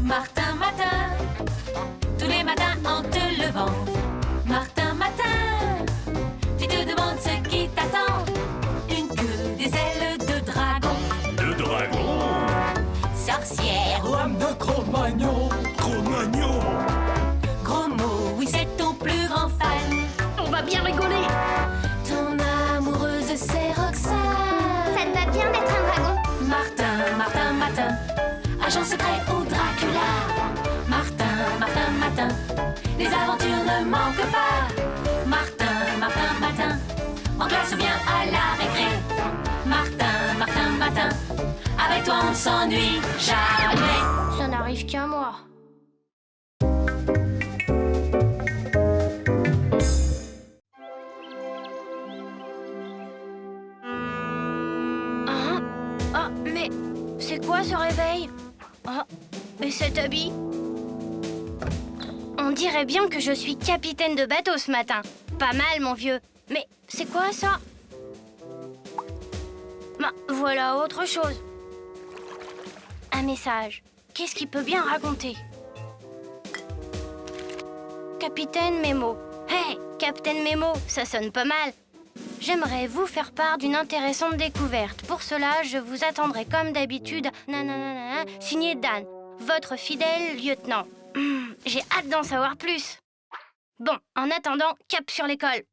Martin Matin, tous les matins en te levant. Martin Matin, tu te demandes ce qui t'attend. Une queue, des ailes de dragon. De dragon. Sorcière, Lame de Cro-Magnon. Cro-Magnon. gros mot, oui c'est ton plus grand fan. On va bien rigoler. Ton amoureuse c'est Roxane. Ça te va bien d'être un dragon? Martin, Martin Matin, agent secret ou Dracula. Martin, Martin Matin, les aventures ne manquent pas. Martin, Martin Matin, en classe ou bien à la récré. Martin, Martin Matin, avec toi on ne s'ennuie jamais. Ça n'arrive qu'à moi. Hein? Ah, mais c'est quoi ce réveil? Ah, et cet habit? On dirait bien que je suis capitaine de bateau ce matin. Pas mal, mon vieux. Mais c'est quoi ça? Bah, voilà autre chose. Un message. Qu'est-ce qu'il peut bien raconter? Capitaine Memo. Hey, Capitaine Memo, ça sonne pas mal. J'aimerais vous faire part d'une intéressante découverte. Pour cela, je vous attendrai comme d'habitude. Nanana, signé Dan, votre fidèle lieutenant. J'ai hâte d'en savoir plus. Bon, en attendant, cap sur l'école.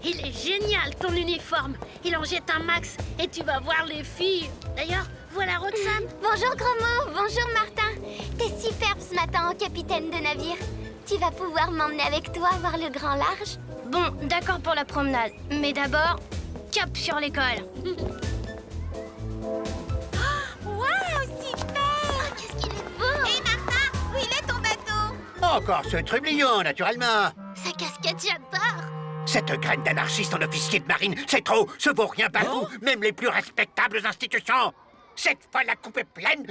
Il est génial ton uniforme. Il en jette un max et tu vas voir les filles. D'ailleurs, voilà Roxane. Bonjour Gromo, bonjour Martin. T'es superbe ce matin en capitaine de navire. Tu vas pouvoir m'emmener avec toi voir le grand large? Bon, d'accord pour la promenade. Mais d'abord, cap sur l'école. Waouh, super! Qu'est-ce qu'il est beau! Hé Martin, où il est ton bateau? Encore ce trublion, naturellement. Sa casquette, j'adore! Cette graine d'anarchiste en officier de marine, c'est trop. Ce vaut rien bafou, même les plus respectables institutions. Cette fois, la coupe est pleine.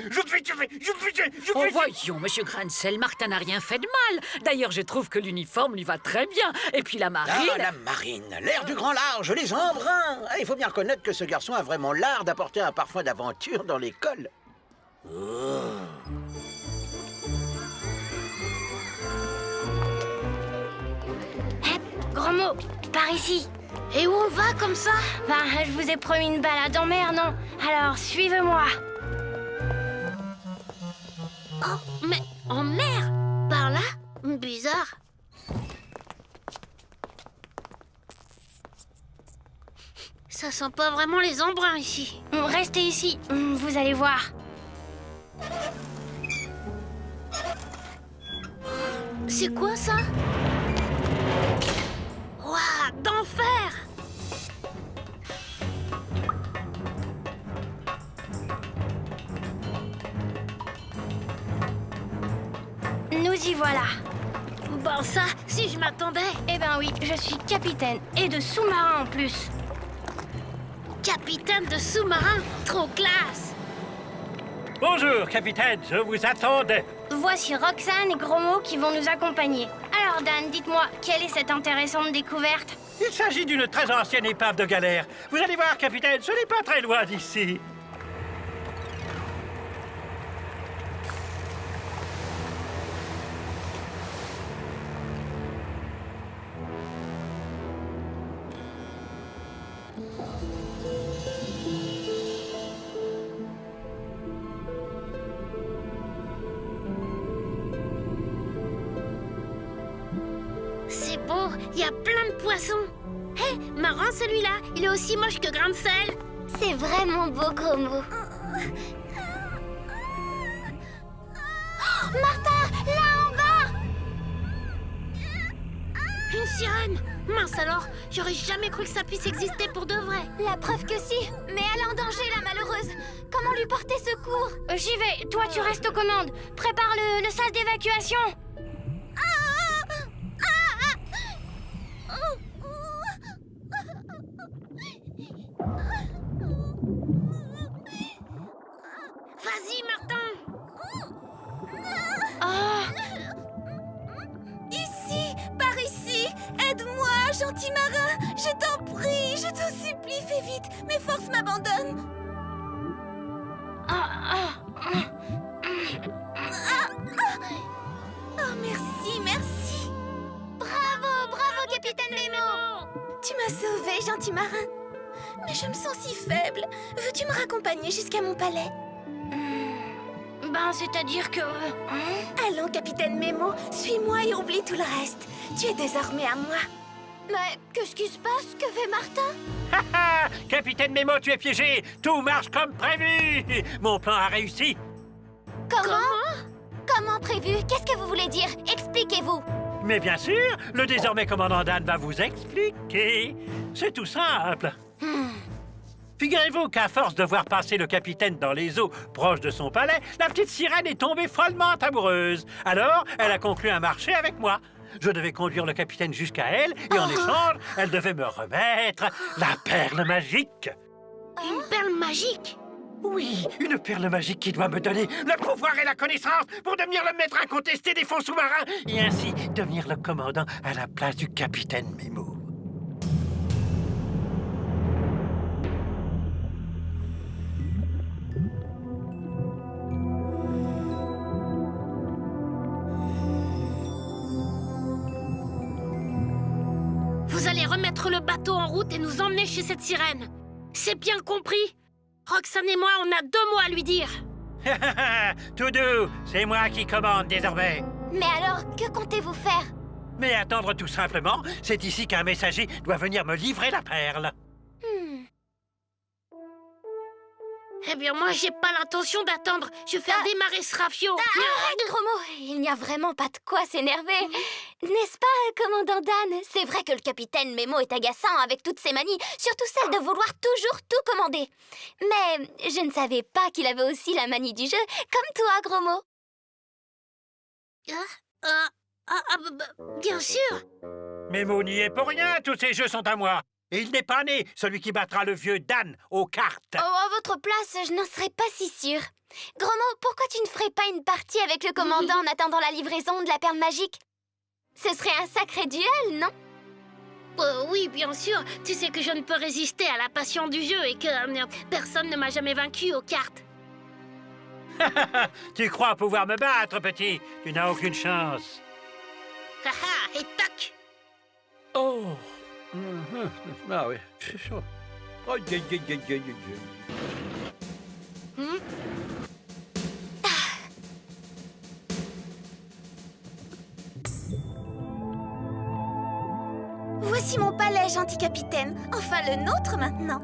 Oh, voyons, monsieur Grancel, Martin n'a rien fait de mal. D'ailleurs, je trouve que l'uniforme lui va très bien. Et puis la marine... Ah, la marine, l'air du grand large, les embruns. Ah, il faut bien reconnaître que ce garçon a vraiment l'art d'apporter un parfum d'aventure dans l'école. Gros mot, par ici. Et où on va comme ça? Ben, je vous ai promis une balade en mer, non? Alors, suivez-moi. Oh, mais en mer? Par là? Bizarre. Ça sent pas vraiment les embruns ici. Restez ici, vous allez voir. C'est quoi ça? Waouh, d'enfer! Nous y voilà. Bon, ça, si je m'attendais. Eh ben oui, je suis capitaine et de sous-marin en plus. Capitaine de sous-marin, trop classe! Bonjour, capitaine, je vous attendais. Voici Roxane et Gromo qui vont nous accompagner. Alors Dan, dites-moi, quelle est cette intéressante découverte? Il s'agit d'une très ancienne épave de galère. Vous allez voir, capitaine, ce n'est pas très loin d'ici. C'est beau, il y a plein de poissons. Hé, marrant celui-là, il est aussi moche que Grancel. C'est vraiment beau, Gromo. Oh, Martin, là en bas! Une sirène. Mince alors, j'aurais jamais cru que ça puisse exister pour de vrai. La preuve que si, mais elle est en danger, la malheureuse. Comment lui porter secours? J'y vais, toi tu restes aux commandes. Prépare le sas d'évacuation. Vas-y, Martin. Ici, par ici, aide-moi, gentil marin. Je t'en prie, je t'en supplie, fais vite. Mes forces m'abandonnent. Oh, merci, merci. Bravo, bravo, Capitaine Nemo. Tu m'as sauvé, gentil marin. Mais je me sens si faible. Veux-tu me raccompagner jusqu'à mon palais? Ben, c'est-à-dire que... Allons, Capitaine Nemo, suis-moi et oublie tout le reste. Tu es désormais à moi. Mais qu'est-ce qui se passe? Que fait Martin? Ha ha! Capitaine Nemo, tu es piégé! Tout marche comme prévu! Mon plan a réussi! Comment prévu? Qu'est-ce que vous voulez dire? Expliquez-vous. Mais bien sûr, le désormais commandant Dan va vous expliquer. C'est tout simple. Figurez-vous qu'à force de voir passer le capitaine dans les eaux proches de son palais, la petite sirène est tombée follement amoureuse. Alors, elle a conclu un marché avec moi. Je devais conduire le capitaine jusqu'à elle et en échange, elle devait me remettre la perle magique. Une perle magique? Oui, une perle magique qui doit me donner le pouvoir et la connaissance pour devenir le maître incontesté des fonds sous-marins et ainsi devenir le commandant à la place du capitaine Nemo. Vous allez remettre le bateau en route et nous emmener chez cette sirène. C'est bien compris? Roxane et moi, on a 2 mots à lui dire. Tout doux, c'est moi qui commande désormais. Mais alors, que comptez-vous faire? Mais attendre tout simplement, c'est ici qu'un messager doit venir me livrer la perle. Eh bien, moi, j'ai pas l'intention d'attendre. Je vais faire démarrer ce rafio. Arrête, gros mot. Il n'y a vraiment pas de quoi s'énerver. N'est-ce pas, commandant Dan? C'est vrai que le capitaine Nemo est agaçant avec toutes ses manies, surtout celle de vouloir toujours tout commander. Mais je ne savais pas qu'il avait aussi la manie du jeu, comme toi, gros mot. Bien sûr. Nemo n'y est pour rien, tous ces jeux sont à moi. Et il n'est pas né, celui qui battra le vieux Dan aux cartes. Oh, à votre place, je n'en serais pas si sûre. Gros mot, pourquoi tu ne ferais pas une partie avec le commandant en attendant la livraison de la perle magique? Ce serait un sacré duel, non? Oui, bien sûr. Tu sais que je ne peux résister à la passion du jeu et que personne ne m'a jamais vaincu aux cartes. Tu crois pouvoir me battre, petit? Tu n'as aucune chance. Haha, et toc. Oh. Ah oui, c'est chaud. Oh, yeah, yeah, yeah, yeah, yeah. Voici mon palais, gentil capitaine. Enfin, le nôtre maintenant.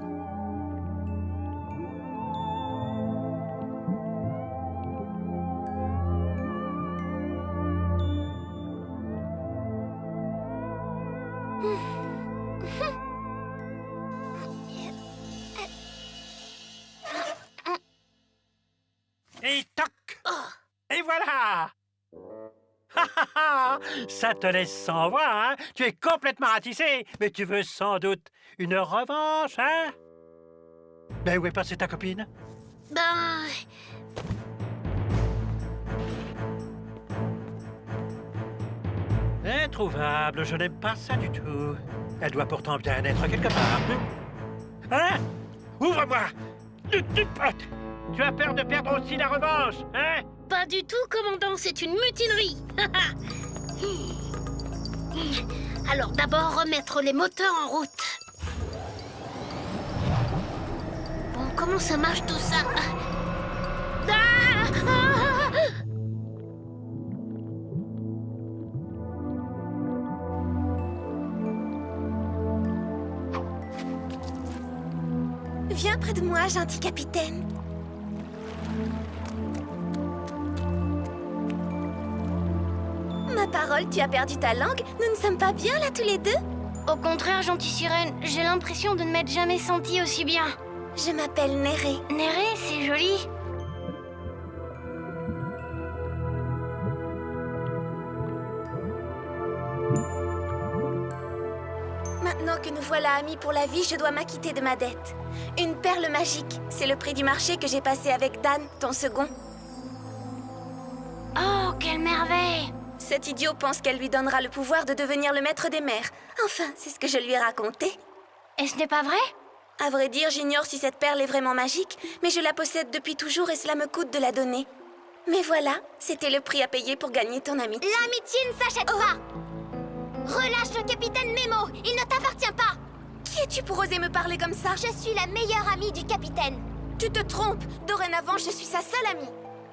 Et toc! Et voilà! Ha ha ha! Ça te laisse sans voix, hein? Tu es complètement ratissé, mais tu veux sans doute une revanche, hein? Ben, où est passée ta copine? Ben... Introuvable, je n'aime pas ça du tout. Elle doit pourtant bien être quelque part. Hein? Ouvre-moi! Tu as peur de perdre aussi la revanche, hein? Pas du tout, commandant, c'est une mutinerie. Alors d'abord, remettre les moteurs en route. Bon, comment ça marche tout ça? Viens près de moi, gentil capitaine. Ma parole, tu as perdu ta langue? Nous ne sommes pas bien là tous les deux? Au contraire, gentille sirène, j'ai l'impression de ne m'être jamais sentie aussi bien. Je m'appelle Néré. Néré, c'est joli. Maintenant que nous voilà amis pour la vie, je dois m'acquitter de ma dette. Une perle magique, c'est le prix du marché que j'ai passé avec Dan, ton second. Oh, quelle merveille! Cet idiot pense qu'elle lui donnera le pouvoir de devenir le maître des mers. Enfin, c'est ce que je lui ai raconté. Et ce n'est pas vrai? À vrai dire, j'ignore si cette perle est vraiment magique, mais je la possède depuis toujours et cela me coûte de la donner. Mais voilà, c'était le prix à payer pour gagner ton amitié. L'amitié ne s'achète pas. Relâche le capitaine Nemo, il ne t'appartient pas. Qui es-tu pour oser me parler comme ça? Je suis la meilleure amie du capitaine. Tu te trompes. Dorénavant, je suis sa seule amie.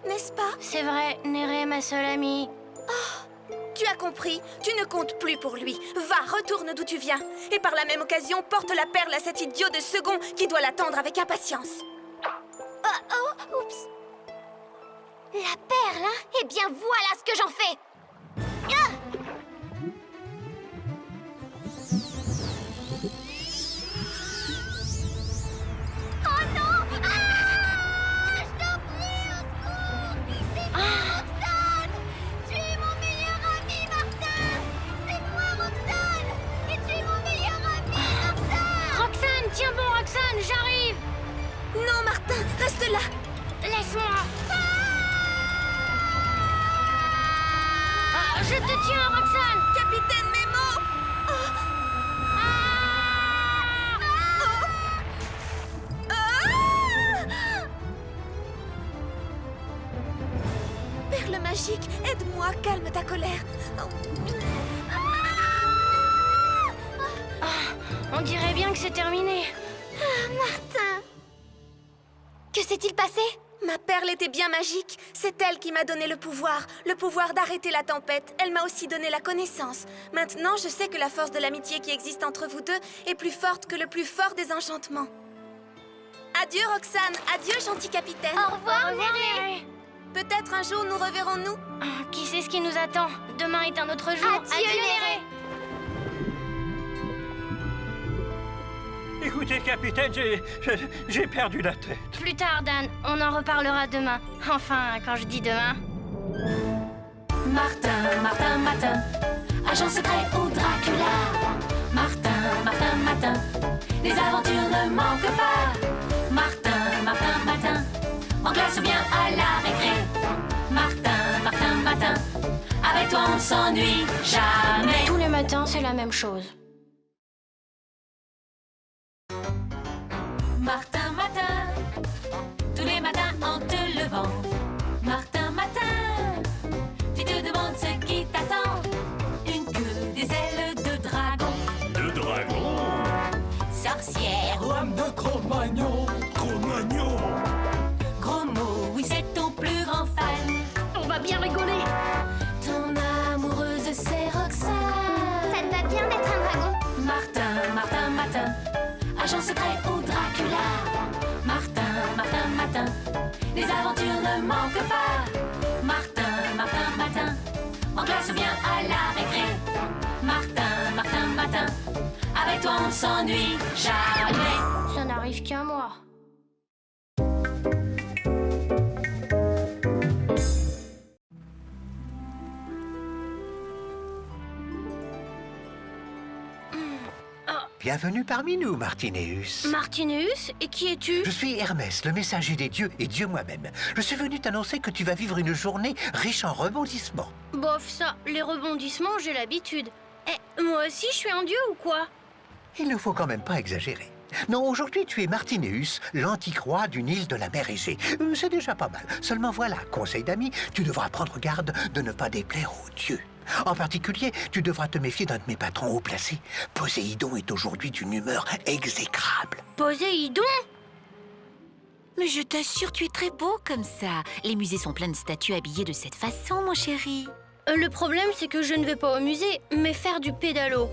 N'est-ce pas? C'est vrai, Néré est ma seule amie. Tu as compris, tu ne comptes plus pour lui. Va, retourne d'où tu viens. Et par la même occasion, porte la perle à cet idiot de second qui doit l'attendre avec impatience. Oups. La perle, hein? Eh bien, voilà ce que j'en fais. Ah! Oh non! Ah! Je t'en prie, au secours! C'est moi, Roxane! Tu es mon meilleur ami, Martin! C'est moi, Roxane! Et tu es mon meilleur ami, Martin! Roxane, tiens bon, Roxane, j'arrive. Non, Martin, reste là. Laisse-moi. Je te tiens, Roxane. Capitaine Nemo! Perle magique, aide-moi, calme ta colère. On dirait bien que c'est terminé. Martin! Que s'est-il passé? Ma perle était bien magique. C'est elle qui m'a donné le pouvoir d'arrêter la tempête. Elle m'a aussi donné la connaissance. Maintenant, je sais que la force de l'amitié qui existe entre vous deux est plus forte que le plus fort des enchantements. Adieu, Roxane. Adieu, gentil capitaine. Au revoir, Néré. Peut-être un jour nous reverrons-nous. Qui sait ce qui nous attend? Demain est un autre jour. Adieu, Néré. Écoutez, capitaine, j'ai perdu la tête. Plus tard, Dan. On en reparlera demain. Enfin, quand je dis demain. Martin, Martin, Martin, agent secret ou Dracula. Martin, Martin, Martin, les aventures ne manquent pas. Martin, Martin, Martin, en classe ou bien à la récré. Martin, Martin, Martin, avec toi on ne s'ennuie jamais. Tous les matins, c'est la même chose. Martin, Martin, tous les matins en te levant. Martin, Martin, tu te demandes ce qui t'attend. Une queue, des ailes de dragon. De dragon. Sorcière ou homme de Cro-Magnon. Cro-Magnon. Gros mot, oui c'est ton plus grand fan. On va bien rigoler. Ton amoureuse c'est Roxane. Ça te va bien d'être un dragon? Martin, Martin, Martin, agent secret ou Dracula. Martin, Martin, Martin, les aventures ne manquent pas. Martin, Martin, Martin, en classe ou bien à la récré. Martin, Martin, Martin, avec toi on ne s'ennuie jamais. Ça n'arrive qu'à moi. Bienvenue parmi nous, Martineus. Martineus, et qui es-tu? Je suis Hermès, le messager des dieux et Dieu moi-même. Je suis venu t'annoncer que tu vas vivre une journée riche en rebondissements. Bof, ça, les rebondissements, j'ai l'habitude. Eh, moi aussi, je suis un dieu ou quoi? Il ne faut quand même pas exagérer. Non, aujourd'hui, tu es Martineus, l'antique roi d'une île de la mer Égée. C'est déjà pas mal. Seulement voilà, conseil d'amis, tu devras prendre garde de ne pas déplaire aux dieux. En particulier, tu devras te méfier d'un de mes patrons haut placés. Poséidon est aujourd'hui d'une humeur exécrable. Poséidon? Mais je t'assure, tu es très beau comme ça. Les musées sont pleins de statues habillées de cette façon, mon chéri. Le problème, c'est que je ne vais pas au musée, mais faire du pédalo.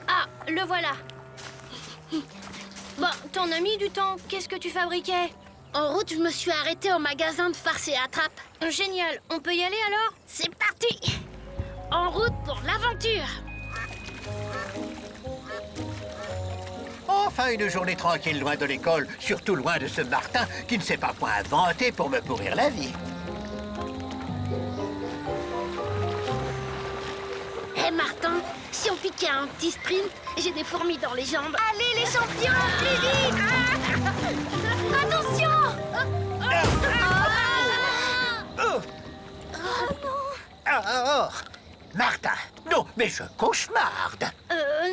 Ah, le voilà. Bon, t'en as mis du temps. Qu'est-ce que tu fabriquais? En route, je me suis arrêtée au magasin de farce et attrape. Génial. On peut y aller alors? C'est parti! En route pour l'aventure! Enfin, une journée tranquille loin de l'école, surtout loin de ce Martin qui ne sait pas quoi inventer pour me pourrir la vie. Hé Martin, si on piquait un petit sprint, j'ai des fourmis dans les jambes. Allez, les champions, plus vite! Attention! Oh, Martin, non, mais je cauchemarde.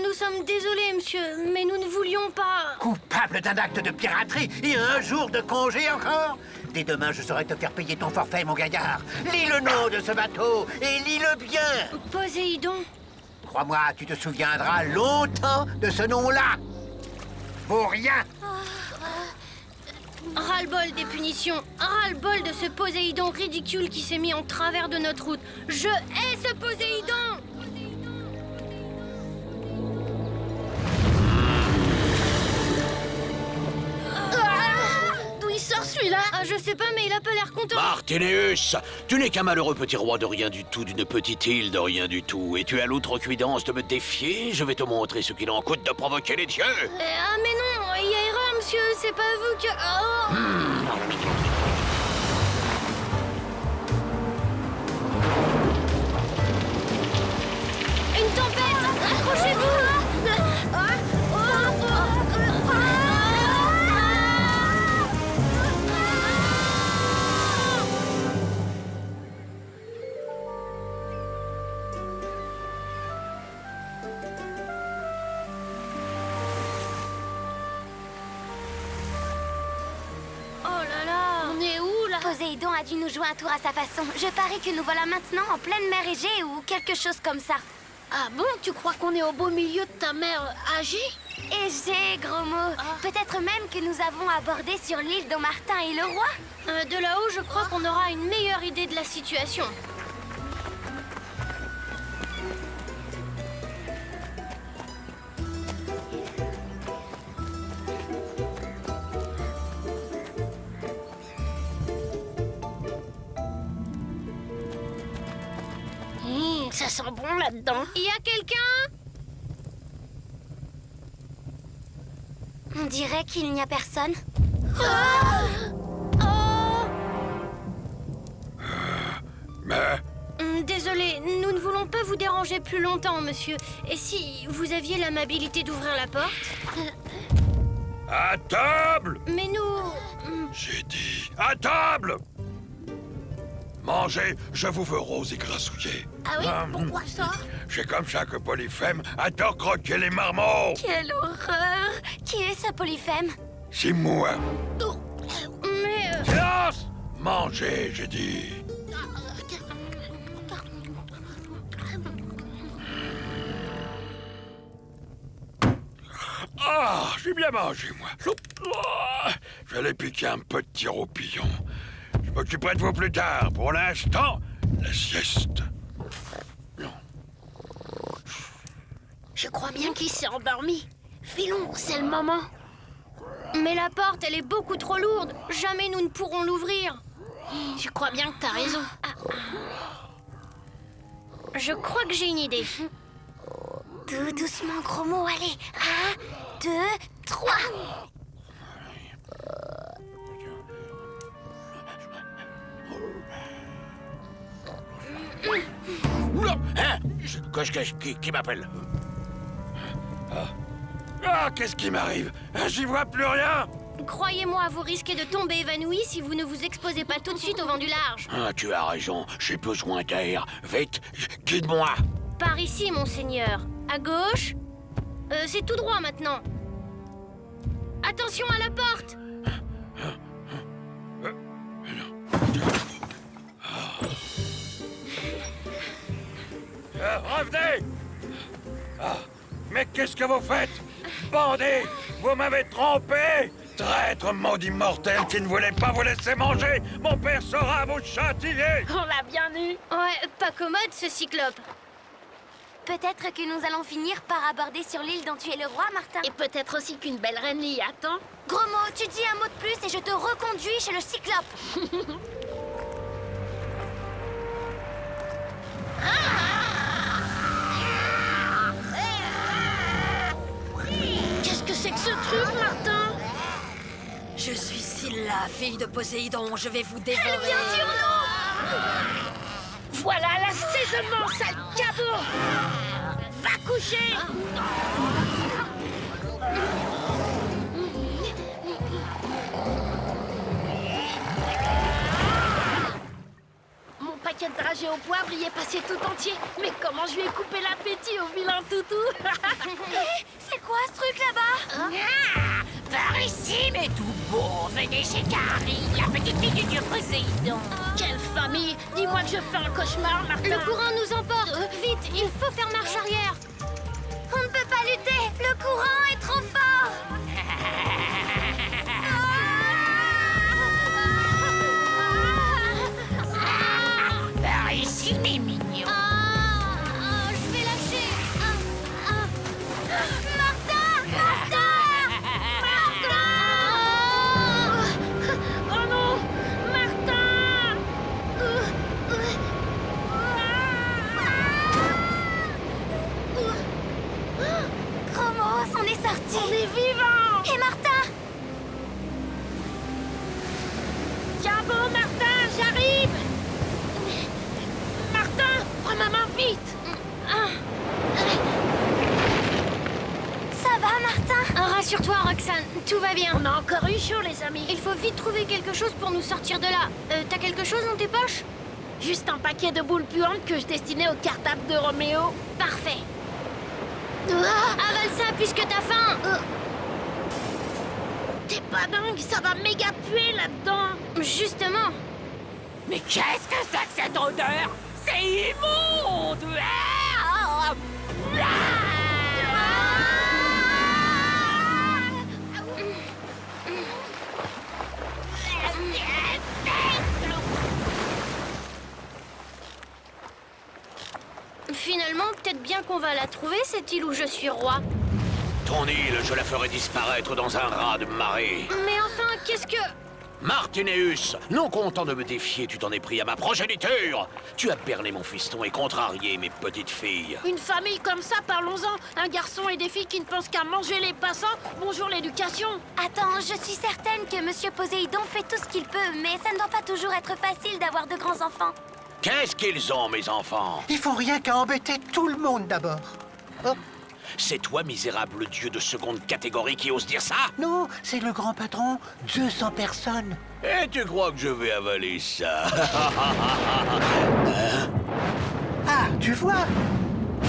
Nous sommes désolés, monsieur, mais nous ne voulions pas... Coupable d'un acte de piraterie et un jour de congé encore? Dès demain, je saurai te faire payer ton forfait, mon gaillard. Lis le nom de ce bateau et lis-le bien. Poséidon. Crois-moi, tu te souviendras longtemps de ce nom-là. Pour rien. Ras-le-bol des punitions. Ras-le-bol de ce Poséidon ridicule qui s'est mis en travers de notre route. Je hais ce Poséidon. D'où il sort celui-là? Ah, je sais pas, mais il a pas l'air content. Martineus, tu n'es qu'un malheureux petit roi de rien du tout, d'une petite île de rien du tout. Et tu as l'outrecuidance de me défier? Je vais te montrer ce qu'il en coûte de provoquer les dieux. Ah, mais non, il y a erreur, monsieur. C'est pas vous que... Oh. Une tempête. Accrochez-vous. On est où, là? Poséidon a dû nous jouer un tour à sa façon. Je parie que nous voilà maintenant en pleine mer Égée ou quelque chose comme ça. Ah bon? Tu crois qu'on est au beau milieu de ta mer âgée? Égée, gros mot. Peut-être même que nous avons abordé sur l'île dont Martin est le roi. De là-haut, je crois qu'on aura une meilleure idée de la situation. Ça sent bon là-dedans. Il y a quelqu'un? On dirait qu'il n'y a personne. Désolé, nous ne voulons pas vous déranger plus longtemps, monsieur. Et si vous aviez l'amabilité d'ouvrir la porte? À table! Mais nous... J'ai dit à table! Mangez, je vous veux rose et grassouillé. Ah oui? Pourquoi ça? J'ai comme chaque polyphème adore croquer les marmots. Quelle horreur! Qui est ce Polyphème? C'est moi. Mais... Silence! Mangez, j'ai dit. Ah, j'ai bien mangé, moi. J'allais piquer un petit roupillon. Je m'occuperai de vous plus tard. Pour l'instant, la sieste. Je crois bien qu'il s'est endormi. Filons, c'est le moment. Mais la porte, elle est beaucoup trop lourde. Jamais nous ne pourrons l'ouvrir. Je crois bien que t'as raison. Je crois que j'ai une idée. Tout doucement, gros mot, allez. 1, 2, 3. Hein? Qui m'appelle? Ah, qu'est-ce qui m'arrive? J'y vois plus rien. Croyez-moi, vous risquez de tomber évanoui si vous ne vous exposez pas tout de suite au vent du large. Ah, tu as raison, j'ai besoin d'air. Vite, guide-moi. Par ici, monseigneur. À gauche. C'est tout droit maintenant. Attention à la porte. Revenez! Ah, mais qu'est-ce que vous faites? Bandit! Vous m'avez trompé! Traître maudit mortel qui ne voulait pas vous laisser manger! Mon père saura vous châtier! On l'a bien eu. Ouais, pas commode ce cyclope. Peut-être que nous allons finir par aborder sur l'île dont tu es le roi, Martin. Et peut-être aussi qu'une belle reine l'y attend. Gros mot, tu dis un mot de plus et je te reconduis chez le cyclope. Qu'est-ce que c'est que ce truc, Martin? Je suis Scylla, fille de Poséidon. Je vais vous dévorer. Elle vient sur nous! Voilà l'assaisonnement, sale cabot! Va coucher! Mon paquet de dragée au poivre y est passé tout entier. Mais comment je lui ai coupé l'appétit au vilain toutou? C'est quoi ce truc là-bas? Par ici, mais tout beau. Venez chez Carrie, la petite fille du dieu Poséidon. Quelle famille! Dis-moi que je fais un cauchemar, Martin! Le courant nous emporte. Vite, il faut faire marche arrière. On ne peut pas lutter. Le courant est trop fort. Par ici, mes mignons. Je vais lâcher. Oh non! Martin! Chromos, on est sorti. On est vivants! Et Martin? Tiens bon, Martin, j'arrive! Martin, prends ma main vite! Ça va, Martin? Rassure-toi, Roxane, tout va bien. On a encore eu chaud, les amis. Il faut vite trouver quelque chose pour nous sortir de là. T'as quelque chose dans tes poches? Juste un paquet de boules puantes que je destinais au cartable de Roméo. Parfait. Avale ça puisque t'as faim. T'es pas dingue, ça va méga puer là-dedans. Justement. Mais qu'est-ce que c'est que cette odeur? C'est immonde! Finalement, peut-être bien qu'on va la trouver, cette île où je suis roi. Ton île, je la ferai disparaître dans un raz de marée. Mais enfin, qu'est-ce que... Martineus, non content de me défier, tu t'en es pris à ma progéniture. Tu as berné mon fiston et contrarié mes petites filles. Une famille comme ça, parlons-en. Un garçon et des filles qui ne pensent qu'à manger les passants. Bonjour l'éducation. Attends, je suis certaine que Monsieur Poséidon fait tout ce qu'il peut, mais ça ne doit pas toujours être facile d'avoir de grands enfants. Qu'est-ce qu'ils ont, mes enfants? Ils font rien qu'à embêter tout le monde d'abord. Oh, C'est toi, misérable dieu de seconde catégorie, qui ose dire ça? non, c'est le grand patron, 200 personnes. Et tu crois que je vais avaler ça? Ah, tu vois,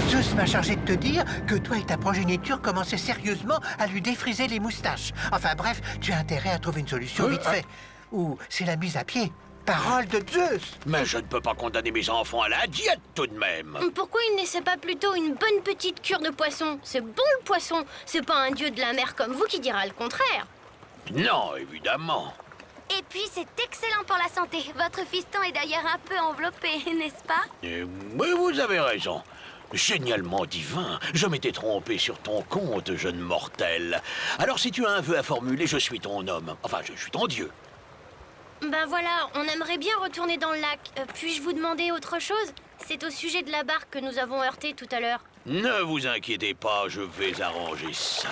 Zeus m'a chargé de te dire que toi et ta progéniture commençaient sérieusement à lui défriser les moustaches. Enfin bref, tu as intérêt à trouver une solution vite fait. Ou c'est la mise à pied. Parole de Zeus! Mais je ne peux pas condamner mes enfants à la diète tout de même. Pourquoi il n'essaie pas plutôt une bonne petite cure de poisson? C'est bon le poisson. C'est pas un dieu de la mer comme vous qui dira le contraire. Non, évidemment. Et puis, c'est excellent pour la santé. Votre fiston est d'ailleurs un peu enveloppé, n'est-ce pas? Oui, vous avez raison. Génialement divin. Je m'étais trompé sur ton compte, jeune mortel. Alors si tu as un vœu à formuler, je suis ton homme. Enfin, je suis ton dieu. Ben voilà, on aimerait bien retourner dans le lac. Puis-je vous demander autre chose? C'est au sujet de la barque que nous avons heurtée tout à l'heure. Ne vous inquiétez pas, je vais arranger ça.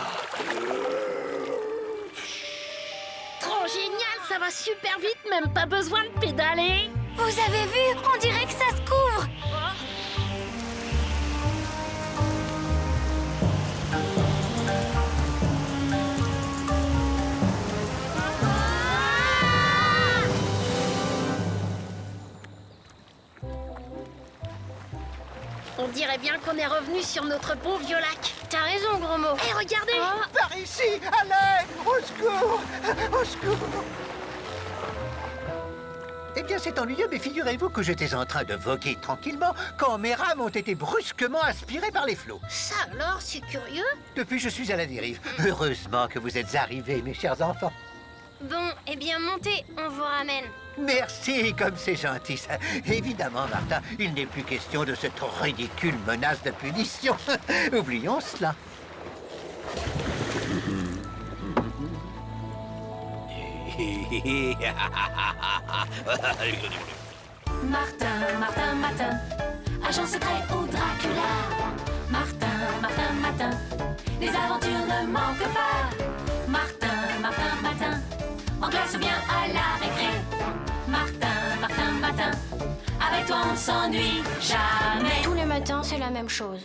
Trop génial, ça va super vite, même pas besoin de pédaler. Vous avez vu? On dirait que ça se couvre. On dirait bien qu'on est revenu sur notre bon vieux lac. T'as raison, gros mot. Hé, regardez! Par ici! À l'aide! Au secours! Au secours! Eh bien, c'est ennuyeux, mais figurez-vous que j'étais en train de voguer tranquillement quand mes rames ont été brusquement aspirées par les flots. Ça alors, c'est curieux. Depuis, je suis à la dérive. Heureusement que vous êtes arrivés, mes chers enfants. Bon, eh bien, montez, on vous ramène. Merci, comme c'est gentil, ça. Évidemment, Martin, il n'est plus question de cette ridicule menace de punition. Oublions cela. Martin, Martin, Martin, agent secret au Dracula. Martin, Martin, Martin, les aventures ne manquent pas. Martin, Martin, Martin, en classe ou bien à la récré. Martin, Martin, Martin, avec toi on s'ennuie jamais. Tous les matins, c'est la même chose.